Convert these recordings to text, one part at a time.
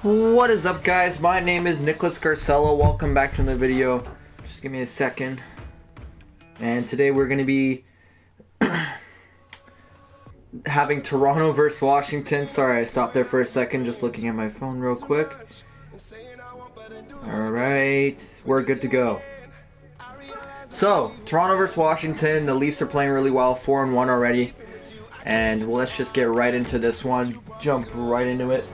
What is up, guys? My name is Nicholas Garcello. Welcome back to another video. Just give me a second. And today we're going to be having Toronto versus Washington. Sorry, I stopped there for a second, just looking at my phone real quick. Alright, we're good to go. So, Toronto versus Washington. The Leafs are playing really well, 4-1 already. And let's just get right into this one. Jump right into it.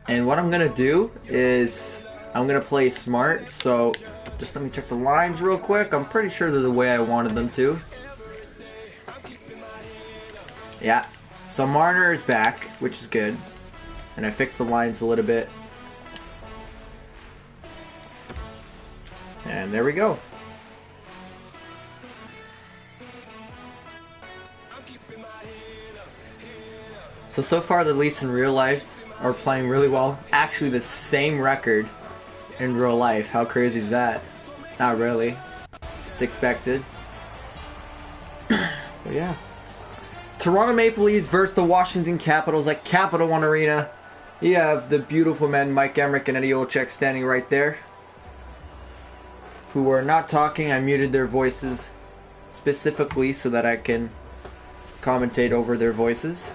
And what I'm going to do is I'm going to play smart. So just let me check the lines real quick. I'm pretty sure they're the way I wanted them to. Yeah. So Marner is back, which is good. And I fixed the lines a little bit. And there we go. So far the Leafs in real life are playing really well. Actually, the same record in real life. How crazy is that? Not really. It's expected. But yeah. Toronto Maple Leafs versus the Washington Capitals at Capital One Arena. You have the beautiful men Mike Emrick and Eddie Olczyk standing right there, who are not talking. I muted their voices specifically so that I can commentate over their voices.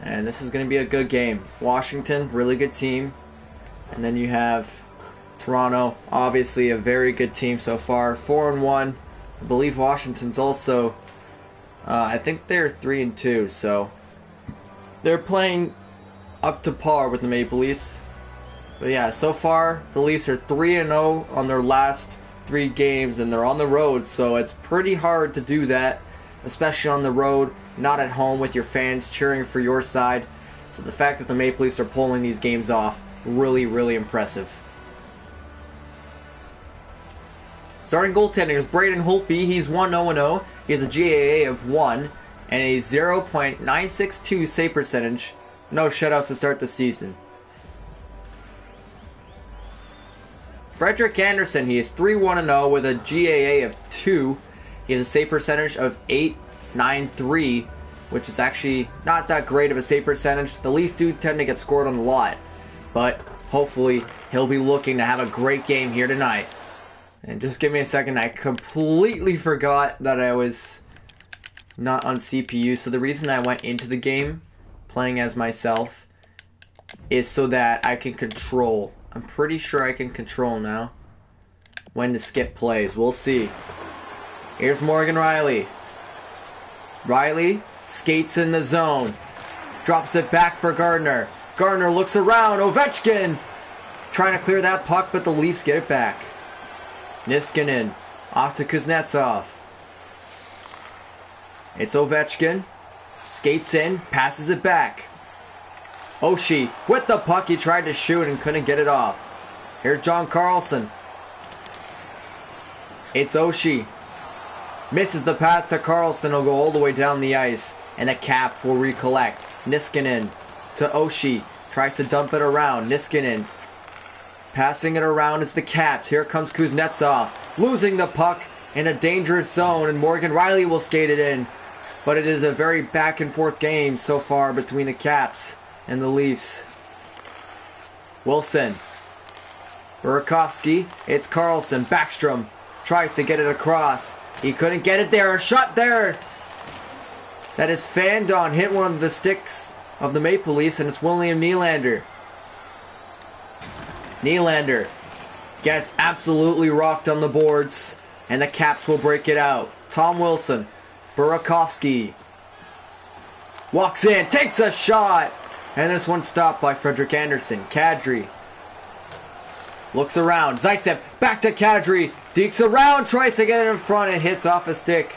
And this is going to be a good game. Washington, really good team. And then you have Toronto, obviously a very good team so far. 4-1. I believe Washington's also, I think they're 3-2. So they're playing up to par with the Maple Leafs. But yeah, so far the Leafs are 3-0 on their last 3 games. And they're on the road. So it's pretty hard to do that, especially on the road, not at home with your fans cheering for your side. So the fact that the Maple Leafs are pulling these games off, really, really impressive. Starting goaltending is Braden Holtby. He's 1-0-0. He has a GAA of 1 and a 0.962 save percentage. No shutouts to start the season. Frederik Andersen, he is 3-1-0 with a GAA of 2. He has a save percentage of 8.93, which is actually not that great of a save percentage. The Leafs do tend to get scored on a lot, but hopefully he'll be looking to have a great game here tonight. And just give me a second, I completely forgot that I was not on CPU. So the reason I went into the game playing as myself is so that I can control. I'm pretty sure I can control now when to skip plays. We'll see. Here's Morgan Rielly. Rielly skates in the zone. Drops it back for Gardner. Gardner looks around. Ovechkin trying to clear that puck, but the Leafs get it back. Niskanen off to Kuznetsov. It's Ovechkin. Skates in. Passes it back. Oshie with the puck. He tried to shoot and couldn't get it off. Here's John Carlson. It's Oshie. Misses the pass to Carlson. He'll go all the way down the ice. And the Caps will recollect. Niskanen to Oshie. Tries to dump it around. Niskanen passing it around is the Caps. Here comes Kuznetsov. Losing the puck in a dangerous zone. And Morgan Rielly will skate it in. But it is a very back and forth game so far between the Caps and the Leafs. Wilson. Burakovsky. It's Carlson. Backstrom tries to get it across. He couldn't get it there. A shot there. That is fanned on. Hit one of the sticks of the Maple Leafs, and it's William Nylander. Nylander gets absolutely rocked on the boards, and the Caps will break it out. Tom Wilson. Burakovsky walks in, takes a shot, and this one stopped by Frederik Andersen. Kadri looks around. Zaitsev back to Kadri. Dekes around, tries to get it in front, and hits off a stick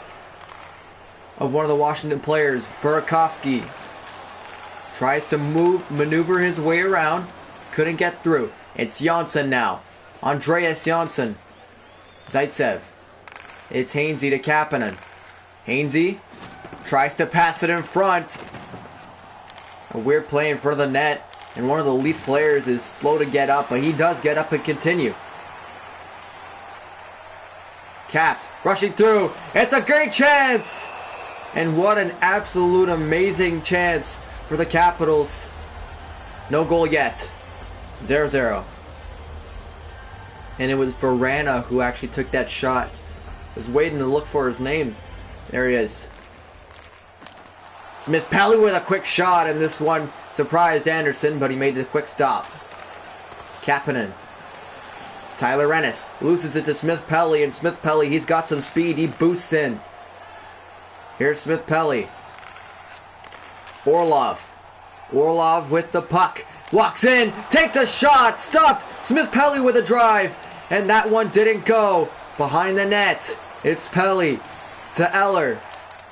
of one of the Washington players. Burakovsky tries to maneuver his way around. Couldn't get through. It's Janssen now. Andreas Janssen. Zaitsev. It's Hainsey to Kapanen. Hainsey tries to pass it in front. A weird play in front of the net. And one of the Leaf players is slow to get up, but he does get up and continue. Caps rushing through. It's a great chance! And what an absolute amazing chance for the Capitals. No goal yet. 0-0. And it was Verana who actually took that shot. Was waiting to look for his name. There he is. Smith-Pelly with a quick shot, and this one surprised Anderson, but he made the quick stop. Kapanen. It's Tyler Ennis. Loses it to Smith-Pelly, and Smith-Pelly, he's got some speed. He boosts in. Here's Smith-Pelly. Orlov. Orlov with the puck. Walks in. Takes a shot. Stopped. Smith-Pelly with a drive. And that one didn't go. Behind the net. It's Pelly to Eller.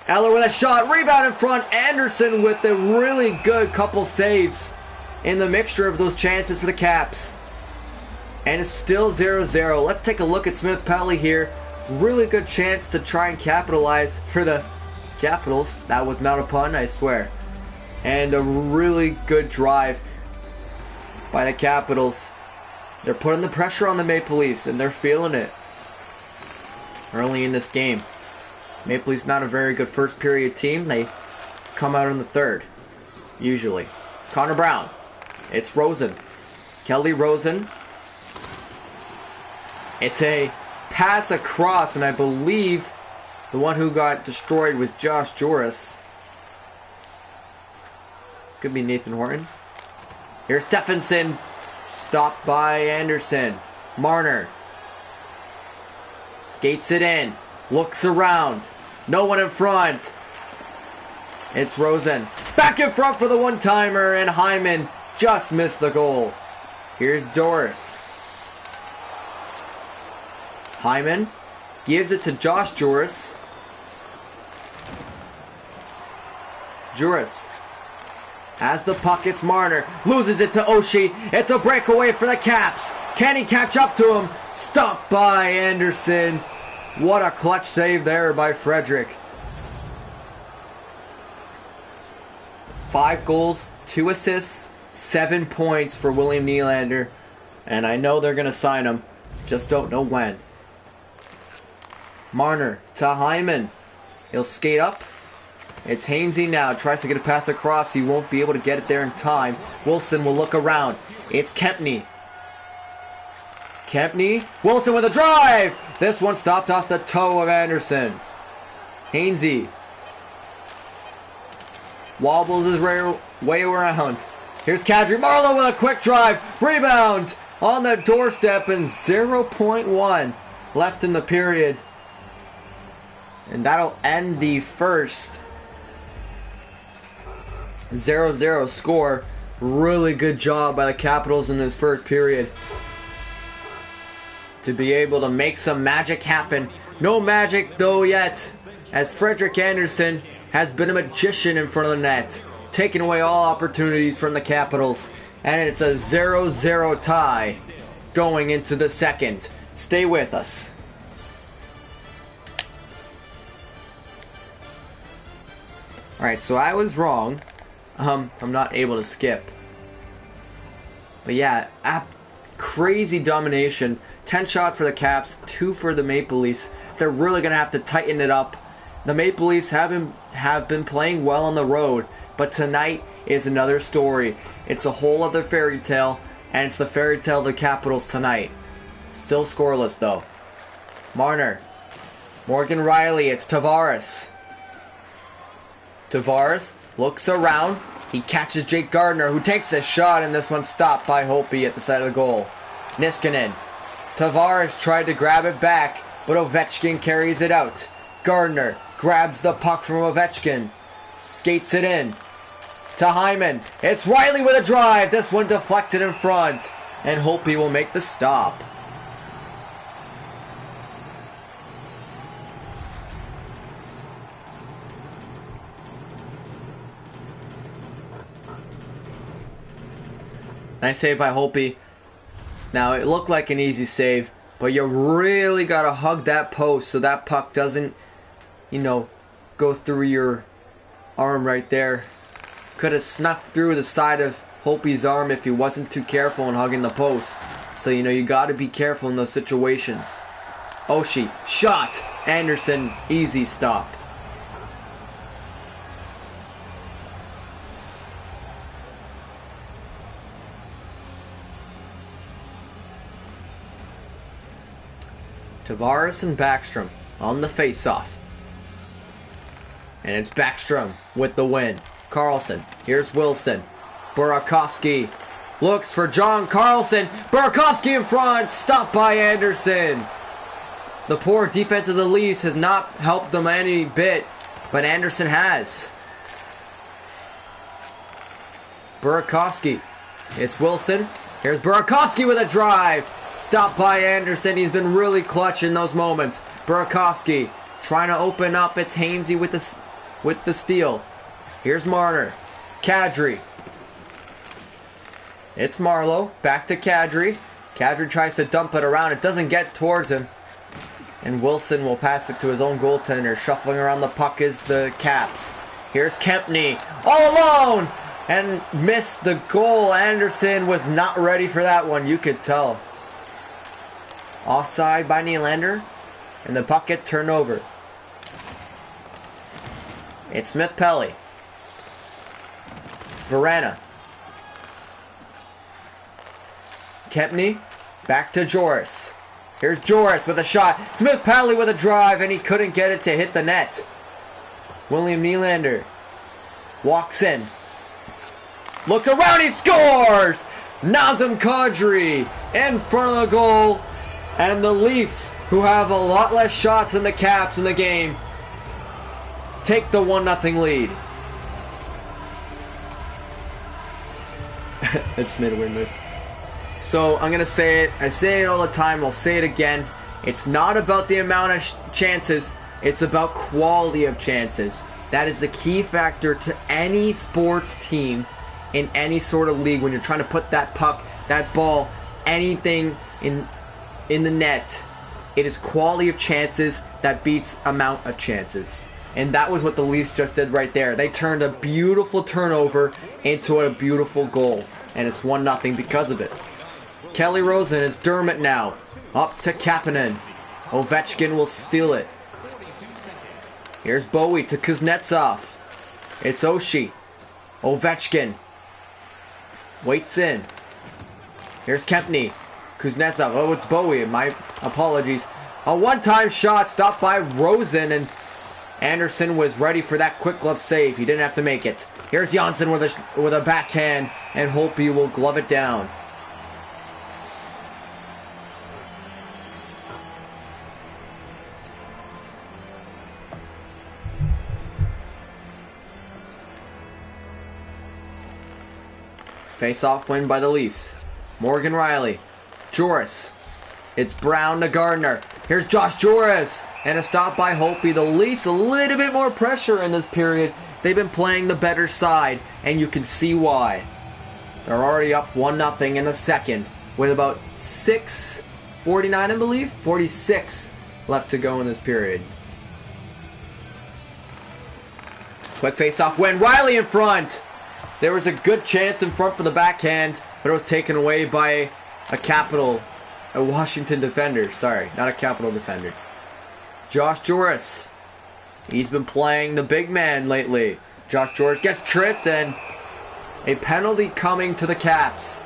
Eller with a shot. Rebound in front. Anderson with a really good couple saves in the mixture of those chances for the Caps. And it's still 0-0. Let's take a look at Smith-Pelly here. Really good chance to try and capitalize for the Capitals. That was not a pun, I swear. And a really good drive by the Capitals. They're putting the pressure on the Maple Leafs, and they're feeling it early in this game. Maple Leafs not a very good first period team. They come out in the third, usually. Connor Brown. It's Rosen. Kelly Rosen. It's a pass across, and I believe the one who got destroyed was Josh Joris. Could be Nathan Horton. Here's Stephenson. Stopped by Anderson. Marner. Skates it in. Looks around. No one in front. It's Rosen. Back in front for the one-timer, and Hyman just missed the goal. Here's Joris. Hyman gives it to Josh Joris. Joris has the puck. It's Marner. Loses it to Oshie. It's a breakaway for the Caps. Can he catch up to him? Stopped by Anderson. What a clutch save there by Frederick. 5 goals, 2 assists, 7 points for William Nylander. And I know they're going to sign him. Just don't know when. Marner to Hyman. He'll skate up. It's Hainsey now. Tries to get a pass across. He won't be able to get it there in time. Wilson will look around. It's Kempney. Kempney. Wilson with a drive. This one stopped off the toe of Anderson. Hainsey wobbles his way around. Here's Kadri. Marleau with a quick drive. Rebound on the doorstep, and 0.1 left in the period. And that'll end the first 0-0 score. Really good job by the Capitals in this first period to be able to make some magic happen. No magic though yet, as Frederik Andersen has been a magician in front of the net, taking away all opportunities from the Capitals. And it's a 0-0 tie going into the second. Stay with us. Alright, so I was wrong. I'm not able to skip. But yeah, crazy domination. 10 shots for the Caps, 2 for the Maple Leafs. They're really going to have to tighten it up. The Maple Leafs have been playing well on the road, but tonight is another story. It's a whole other fairy tale, and it's the fairy tale of the Capitals tonight. Still scoreless though. Marner. Morgan Riley, it's Tavares. Tavares looks around. He catches Jake Gardiner, who takes a shot, and this one stopped by Holtby at the side of the goal. Niskanen. Tavares tried to grab it back, but Ovechkin carries it out. Gardiner grabs the puck from Ovechkin. Skates it in to Hyman. It's Riley with a drive. This one deflected in front, and Holtby will make the stop. Nice save by Holtby. Now, it looked like an easy save, but you really got to hug that post so that puck doesn't, go through your arm right there. Could have snuck through the side of Holtby's arm if he wasn't too careful in hugging the post. So, you got to be careful in those situations. Oshie, shot. Anderson, easy stop. Tavares and Backstrom on the face-off. And it's Backstrom with the win. Carlson. Here's Wilson. Burakovsky looks for John Carlson. Burakovsky in front. Stopped by Anderson. The poor defense of the Leafs has not helped them any bit, but Anderson has. Burakovsky. It's Wilson. Here's Burakovsky with a drive. Stopped by Anderson. He's been really clutch in those moments. Burakovsky trying to open up. It's Hainsey with the steal. Here's Marner. Kadri. It's Marlowe. Back to Kadri. Kadri tries to dump it around. It doesn't get towards him. And Wilson will pass it to his own goaltender. Shuffling around the puck is the Caps. Here's Kempney. All alone! And missed the goal. Anderson was not ready for that one. You could tell. Offside by Nylander. And the puck gets turned over. It's Smith-Pelly. Verana. Kempney. Back to Joris. Here's Joris with a shot. Smith-Pelly with a drive, and he couldn't get it to hit the net. William Nylander walks in. Looks around, he scores! Nazem Kadri in front of the goal. And the Leafs, who have a lot less shots than the Caps in the game, take the 1-0 lead. I just made a weird noise. So I'm going to say it. I say it all the time. I'll say it again. It's not about the amount of chances. It's about quality of chances. That is the key factor to any sports team in any sort of league when you're trying to put that puck, that ball, anything in the net. It is quality of chances that beats amount of chances. And that was what the Leafs just did right there. They turned a beautiful turnover into a beautiful goal. And it's 1-0 because of it. Kelly Rosen is Dermott now. Up to Kapanen. Ovechkin will steal it. Here's Bowie to Kuznetsov. It's Oshie. Ovechkin. Waits in. Here's Kempney. Kuznetsov. Oh, it's Bowie. My apologies. A one-time shot stopped by Rosen, and Anderson was ready for that quick glove save. He didn't have to make it. Here's Janssen with a backhand, and Holtby will glove it down. Face-off win by the Leafs. Morgan Riley. Joris. It's Brown to Gardner. Here's Josh Joris. And a stop by Holtby. The Leafs a little bit more pressure in this period. They've been playing the better side. And you can see why. They're already up 1-0 in the second. With about 6:49, I believe. 46 left to go in this period. Quick face-off win. Riley in front. There was a good chance in front for the backhand, but it was taken away by a Washington defender. Sorry, not a Capital defender. Josh Joris. He's been playing the big man lately. Josh Joris gets tripped, and a penalty coming to the Caps.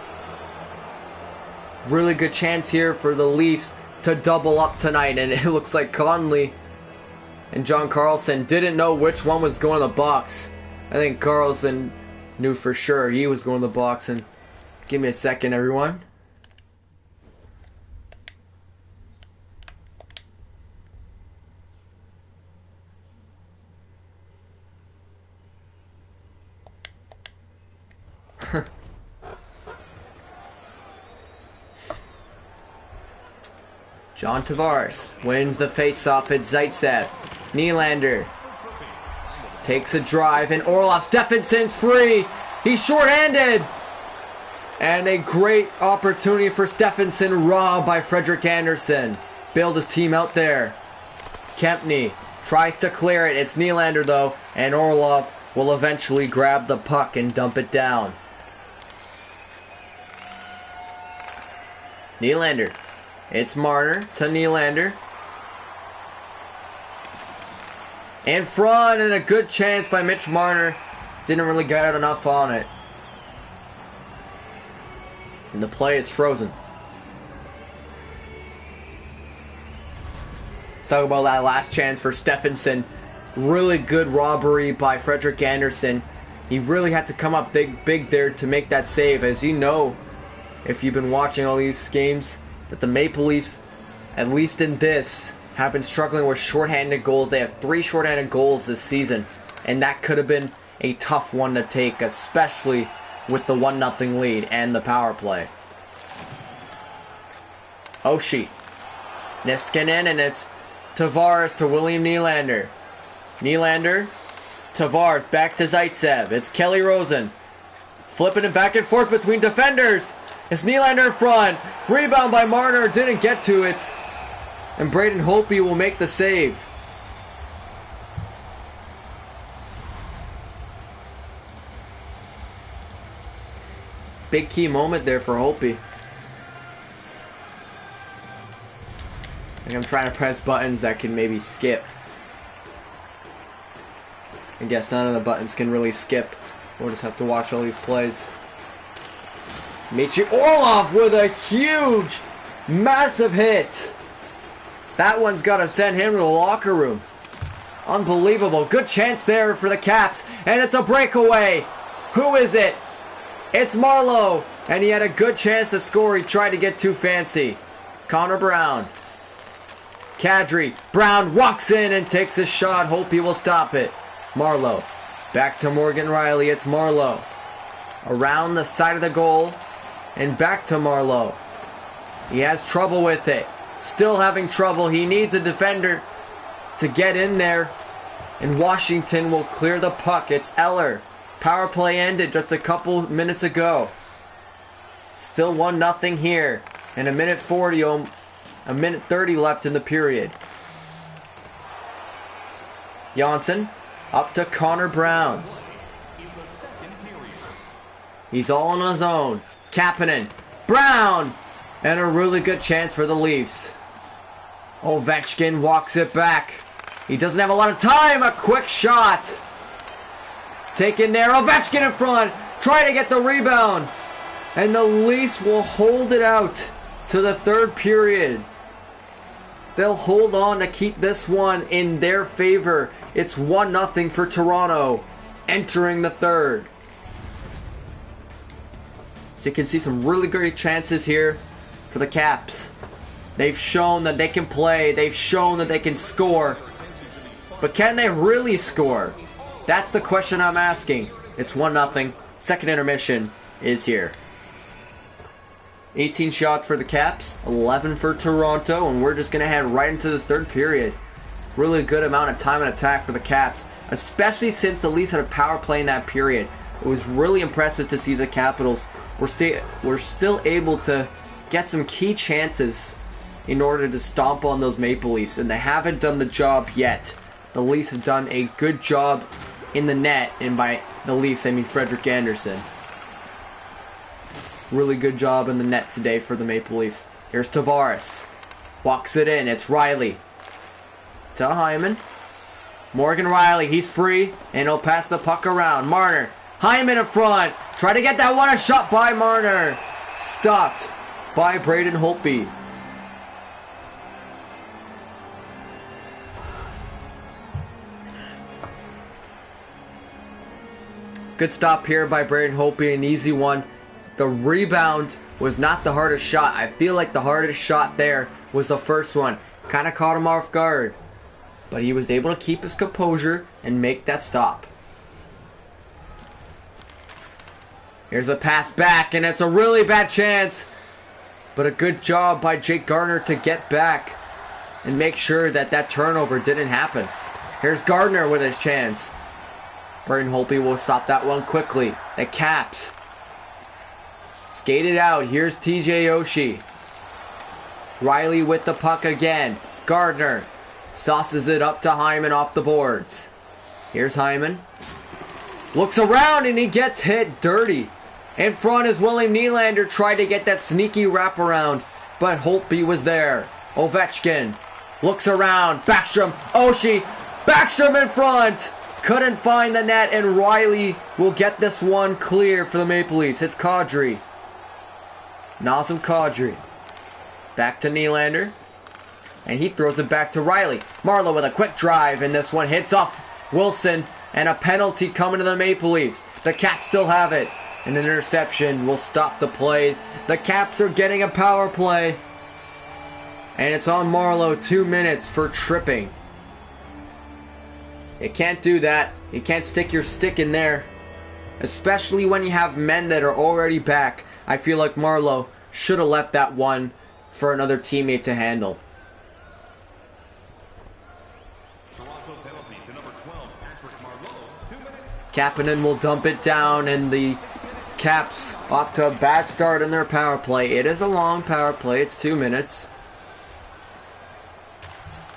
Really good chance here for the Leafs to double up tonight, and it looks like Conley and John Carlson didn't know which one was going to the box. I think Carlson knew for sure he was going to the box. And give me a second, everyone. John Tavares wins the face-off at Zaitsev. Nylander takes a drive, and Orlov Stephenson's free. He's short-handed. And a great opportunity for Stephenson, robbed by Frederik Andersen. Bailed his team out there. Kempney tries to clear it. It's Nylander, though, and Orlov will eventually grab the puck and dump it down. Nylander. It's Marner to Nylander. In front, and a good chance by Mitch Marner. Didn't really get out enough on it. And the play is frozen. talk about that last chance for Stephenson. Really good robbery by Frederick Anderson. He really had to come up big there to make that save. As you know, if you've been watching all these games, that the Maple Leafs, at least in this, have been struggling with shorthanded goals. They have 3 shorthanded goals this season, and that could have been a tough one to take, especially with the 1-0 lead and the power play. Oshie. Niskanen, and it's Tavares to William Nylander. Nylander, Tavares, back to Zaitsev. It's Kelly Rosen. Flipping it back and forth between defenders. It's Nylander in front. Rebound by Marner, didn't get to it. And Braden Holtby will make the save. Big key moment there for Holtby. I think I'm trying to press buttons that can maybe skip. I guess none of the buttons can really skip. We'll just have to watch all these plays. Mitchie Orlov with a huge, massive hit. That one's got to send him to the locker room. Unbelievable. Good chance there for the Caps. And it's a breakaway. Who is it? It's Marleau. And he had a good chance to score. He tried to get too fancy. Connor Brown. Kadri. Brown walks in and takes a shot. Hope he will stop it. Marleau. Back to Morgan Riley. It's Marleau. Around the side of the goal. And back to Marleau. He has trouble with it. Still having trouble. He needs a defender to get in there. And Washington will clear the puck. It's Eller. Power play ended just a couple minutes ago. Still 1-0 here. And a minute 30 left in the period. Janssen up to Connor Brown. He's all on his own. Kapanen. Brown! And a really good chance for the Leafs. Ovechkin walks it back. He doesn't have a lot of time. A quick shot. Taken there. Ovechkin in front. Trying to get the rebound. And the Leafs will hold it out to the third period. They'll hold on to keep this one in their favor. It's 1-0 for Toronto entering the third. So you can see some really great chances here for the Caps. They've shown that they can play. They've shown that they can score. But can they really score? That's the question I'm asking. It's 1-0. Second intermission is here. 18 shots for the Caps, 11 for Toronto, and we're just going to head right into this third period. Really good amount of time and attack for the Caps, especially since the Leafs had a power play in that period. It was really impressive to see the Capitals were still able to get some key chances in order to stomp on those Maple Leafs, and they haven't done the job yet. The Leafs have done a good job in the net, and by the Leafs I mean Frederick Anderson. Really good job in the net today for the Maple Leafs. Here's Tavares. Walks it in. It's Riley. To Hyman. Morgan Riley. He's free. And he'll pass the puck around. Marner. Hyman in front. Try to get that one. A shot by Marner. Stopped by Braden Holtby. Good stop here by Braden Holtby. An easy one. The rebound was not the hardest shot. I feel like the hardest shot there was the first one. Kind of caught him off guard. But he was able to keep his composure and make that stop. Here's a pass back, and it's a really bad chance. But a good job by Jake Gardiner to get back and make sure that that turnover didn't happen. Here's Gardiner with his chance. Braden Holtby will stop that one quickly. The Caps skated out. Here's TJ Oshie. Riley with the puck again. Gardiner sauces it up to Hyman off the boards. Here's Hyman. Looks around and he gets hit dirty. In front is William Nylander. Tried to get that sneaky wraparound, but Holtby was there. Ovechkin looks around. Backstrom. Oshie. Backstrom in front. Couldn't find the net, and Riley will get this one clear for the Maple Leafs. It's Kadri. Nazem Kadri. Back to Nylander. And he throws it back to Riley. Marlowe with a quick drive, and this one hits off Wilson. And a penalty coming to the Maple Leafs. The Caps still have it. An interception will stop the play. The Caps are getting a power play. And it's on Marlowe, 2 minutes for tripping. You can't do that. You can't stick your stick in there. Especially when you have men that are already back. I feel like Marlowe should have left that one for another teammate to handle. Kapanen will dump it down, and the Caps off to a bad start in their power play. It is a long power play. It's 2 minutes.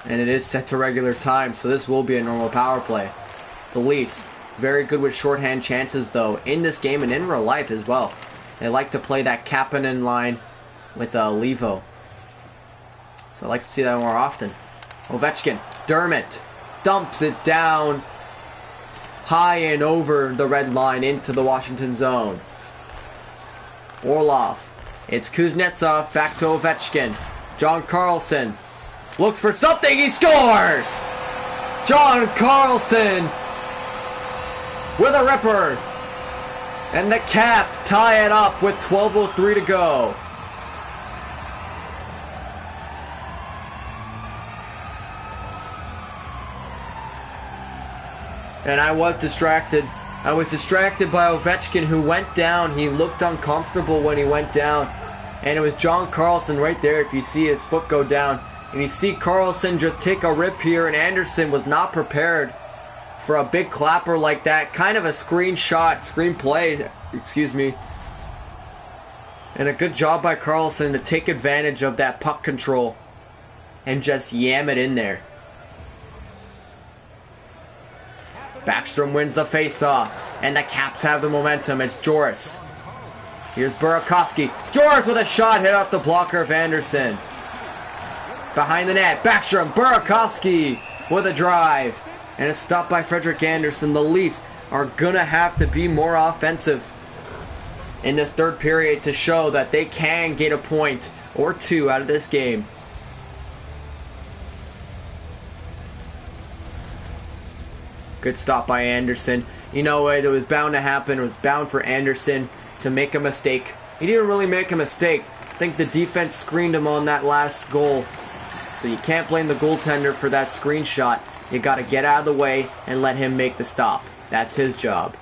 And it is set to regular time, so this will be a normal power play. The Leafs, very good with shorthand chances, though, in this game and in real life as well. They like to play that Kapanen line with Levo. So I like to see that more often. Ovechkin, Dermott, dumps it down high and over the red line into the Washington zone. Orlov. It's Kuznetsov back to Ovechkin. John Carlson looks for something. He scores! John Carlson with a ripper. And the Caps tie it up with 12:03 to go. And I was distracted. I was distracted by Ovechkin, who went down. He looked uncomfortable when he went down. And it was John Carlson right there, if you see his foot go down. And you see Carlson just take a rip here, and Anderson was not prepared for a big clapper like that. Kind of a screenplay, excuse me. And a good job by Carlson to take advantage of that puck control and just yam it in there. Backstrom wins the face-off, and the Caps have the momentum. It's Joris. Here's Burakovsky. Joris with a shot hit off the blocker of Anderson. Behind the net, Backstrom, Burakovsky with a drive. And a stop by Frederik Andersen. The Leafs are going to have to be more offensive in this third period to show that they can get a point or two out of this game. Good stop by Anderson. You know, it was bound to happen. It was bound for Anderson to make a mistake. He didn't really make a mistake. I think the defense screened him on that last goal. So you can't blame the goaltender for that screen shot. You got to get out of the way and let him make the stop. That's his job.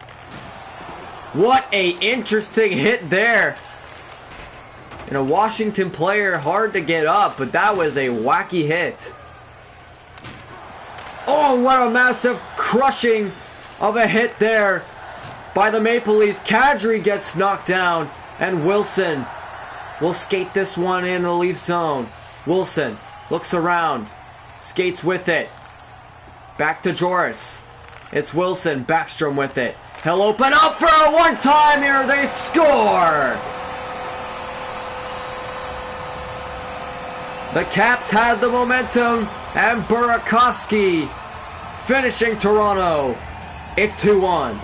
What a interesting hit there. And a Washington player, hard to get up, but that was a wacky hit. Oh, what a massive crushing of a hit there by the Maple Leafs. Kadri gets knocked down, and Wilson will skate this one in the Leaf zone. Wilson looks around, skates with it. Back to Joris. It's Wilson, Backstrom with it. He'll open up for a one-timer. They score! The Caps had the momentum, and Burakovsky finishing Toronto. It's 2-1.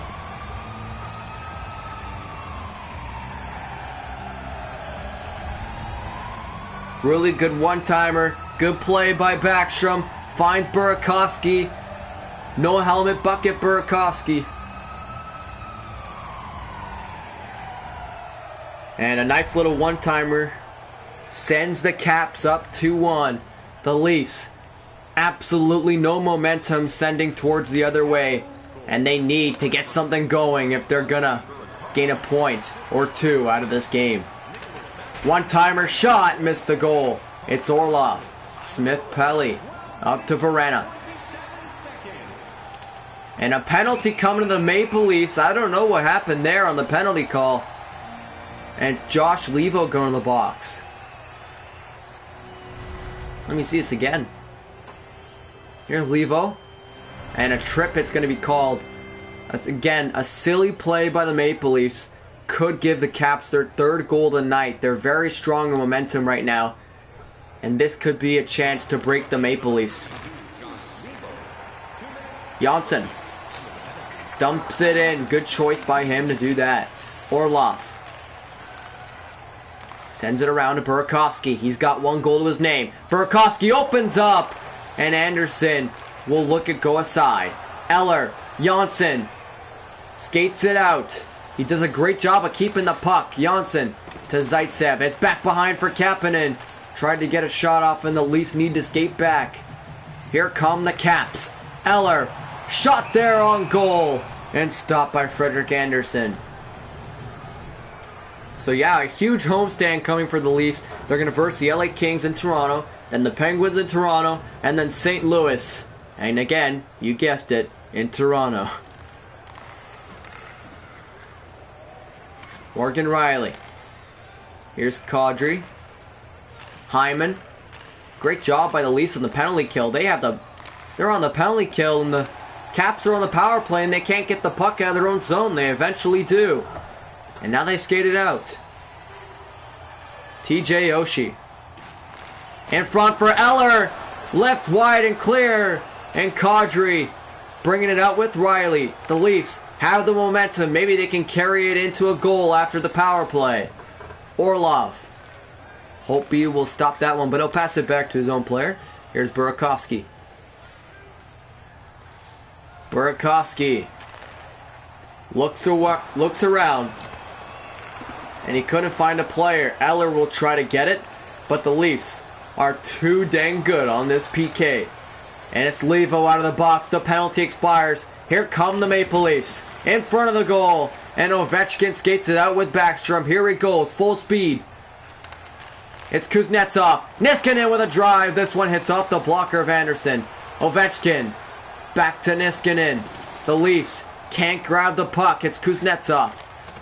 Really good one-timer. Good play by Backstrom. Finds Burakovsky. No helmet bucket, Burakovsky. And a nice little one-timer sends the Caps up 2-1. The Leafs, absolutely no momentum, sending towards the other way. And they need to get something going if they're gonna gain a point or two out of this game. One-timer shot, missed the goal. It's Orlov. Smith-Pelly up to Verena. And a penalty coming to the Maple Leafs. I don't know what happened there on the penalty call. And it's Josh Levo going in the box. Let me see this again. Here's Levo. And a trip, it's going to be called. Again, a silly play by the Maple Leafs. Could give the Caps their third goal of the night. They're very strong in momentum right now. And this could be a chance to break the Maple Leafs. Janssen dumps it in. Good choice by him to do that. Orlov. Sends it around to Burakovsky. He's got 1 goal to his name. Burakovsky opens up. And Anderson will look at go aside. Eller, Janssen skates it out. He does a great job of keeping the puck. Janssen to Zaitsev. It's back behind for Kapanen. Tried to get a shot off and the Leafs need to skate back. Here come the Caps. Eller, shot there on goal. And stopped by Frederik Andersen. So yeah, a huge homestand coming for the Leafs. They're going to verse the LA Kings in Toronto, then the Penguins in Toronto, and then St. Louis. And again, you guessed it, in Toronto. Morgan Riley. Here's Kadri. Hyman. Great job by the Leafs on the penalty kill. They're on the penalty kill, and the Caps are on the power play, and they can't get the puck out of their own zone. They eventually do. And now they skate it out. TJ Oshie. In front for Eller. Left wide and clear. And Kadri bringing it out with Riley. The Leafs have the momentum. Maybe they can carry it into a goal after the power play. Orlov. Holtby will stop that one, but he'll pass it back to his own player. Here's Burakovsky. Burakovsky looks around. And he couldn't find a player. Eller will try to get it, but the Leafs are too dang good on this PK. And it's Levo out of the box. The penalty expires. Here come the Maple Leafs in front of the goal. And Ovechkin skates it out with Backstrom. Here he goes, full speed. It's Kuznetsov. Niskanen with a drive. This one hits off the blocker of Anderson. Ovechkin back to Niskanen. The Leafs can't grab the puck. It's Kuznetsov.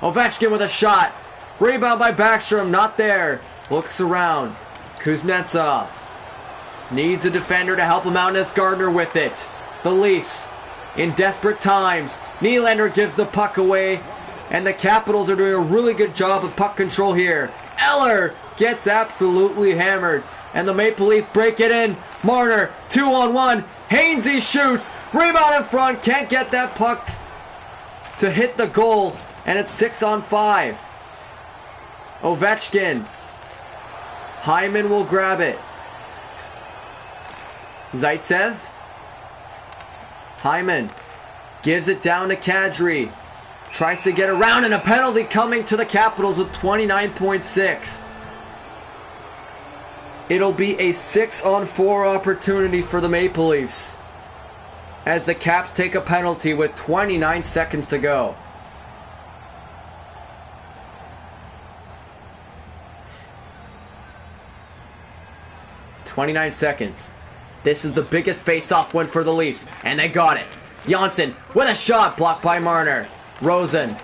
Ovechkin with a shot. Rebound by Backstrom, not there. Looks around. Kuznetsov needs a defender to help him out, and it's Gardner with it. The Leafs in desperate times. Nylander gives the puck away, and the Capitals are doing a really good job of puck control here. Eller gets absolutely hammered, and the Maple Leafs break it in. Marner, 2-on-1. Hainsey shoots. Rebound in front. Can't get that puck to hit the goal, and it's 6-on-5. Ovechkin. Hyman will grab it. Zaitsev. Hyman gives it down to Kadri. Tries to get around, and a penalty coming to the Capitals with 29.6. It'll be a 6-on-4 opportunity for the Maple Leafs as the Caps take a penalty with 29 seconds to go. 29 seconds. This is the biggest face-off win for the Leafs, and they got it. Janssen with a shot blocked by Marner. Rosen.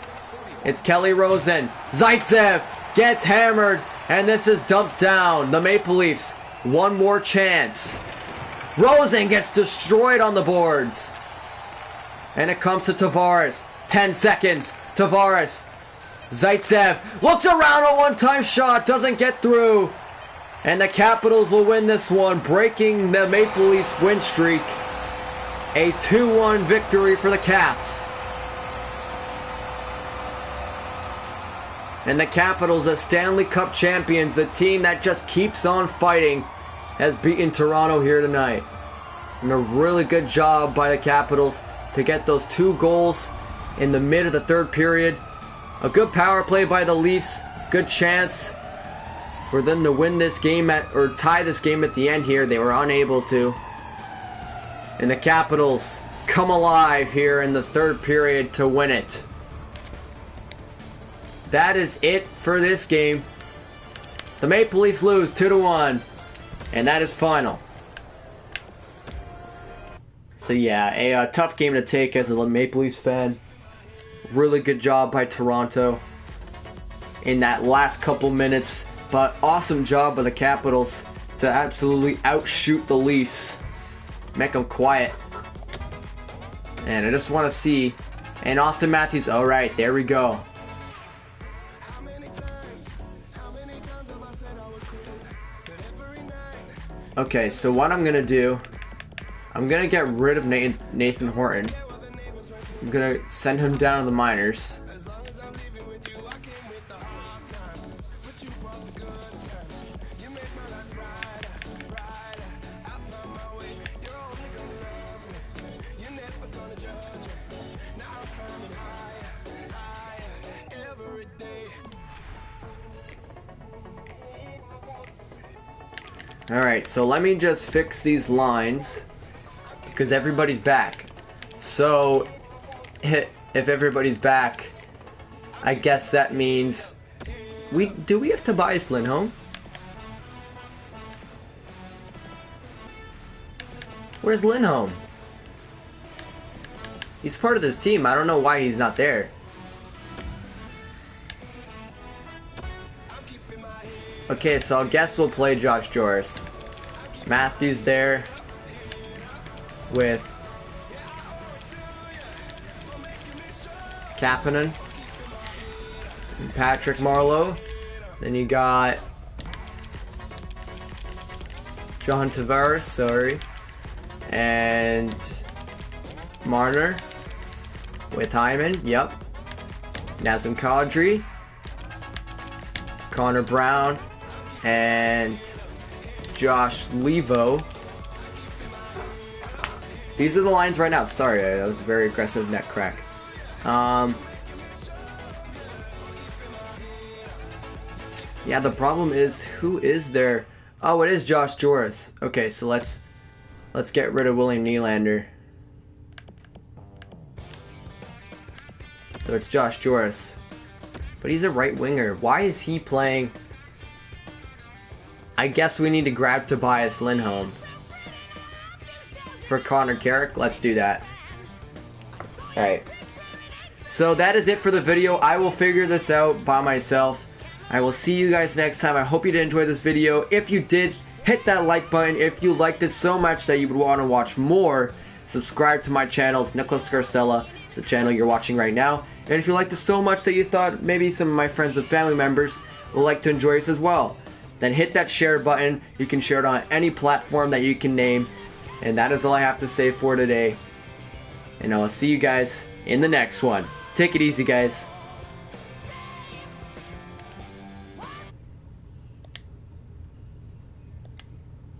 It's Kelly Rosen. Zaitsev gets hammered, and this is dumped down. The Maple Leafs, one more chance. Rosen gets destroyed on the boards. And it comes to Tavares. 10 seconds. Tavares. Zaitsev looks around, a one-time shot, doesn't get through. And the Capitals will win this one, breaking the Maple Leafs win streak. A 2-1 victory for the Caps. And the Capitals, as Stanley Cup champions, the team that just keeps on fighting, has beaten Toronto here tonight. And a really good job by the Capitals to get those 2 goals in the mid of the third period. A good power play by the Leafs. Good chance for them to win this game or tie this game at the end here. They were unable to. And the Capitals come alive here in the third period to win it. That is it for this game. The Maple Leafs lose 2-1. And that is final. So yeah, a tough game to take as a Maple Leafs fan. Really good job by Toronto in that last couple minutes. But awesome job by the Capitals to absolutely outshoot the Leafs. Make them quiet. And I just want to see. And Austin Matthews, alright, there we go. Okay, so what I'm going to do, I'm going to get rid of Nathan Horton. I'm going to send him down to the minors. Alright, so let me just fix these lines because everybody's back. So if everybody's back, I guess that means we have Tobias Lindholm? Where's Lindholm? He's part of this team. I don't know why he's not there. Okay, so I guess we'll play Josh Joris. Matthews there with Kapanen and Patrick Marleau. Then you got John Tavares, sorry, and Marner with Hyman, yep. Nazem Kadri, Connor Brown, and Josh Levo. These are the lines right now. Sorry, that was a very aggressive neck crack. Yeah, the problem is, who is there? Oh, it is Josh Joris. Okay, so let's get rid of William Nylander. So it's Josh Joris. But he's a right winger. Why is he playing? I guess we need to grab Tobias Lindholm. For Connor Carrick, let's do that. Alright. So that is it for the video. I will figure this out by myself. I will see you guys next time. I hope you did enjoy this video. If you did, hit that like button. If you liked it so much that you would want to watch more, subscribe to my channel. It's Nicholas Scarcella. It's the channel you're watching right now. And if you liked it so much that you thought maybe some of my friends and family members would like to enjoy this as well, then hit that share button. You can share it on any platform that you can name. And that is all I have to say for today. And I'll see you guys in the next one. Take it easy, guys.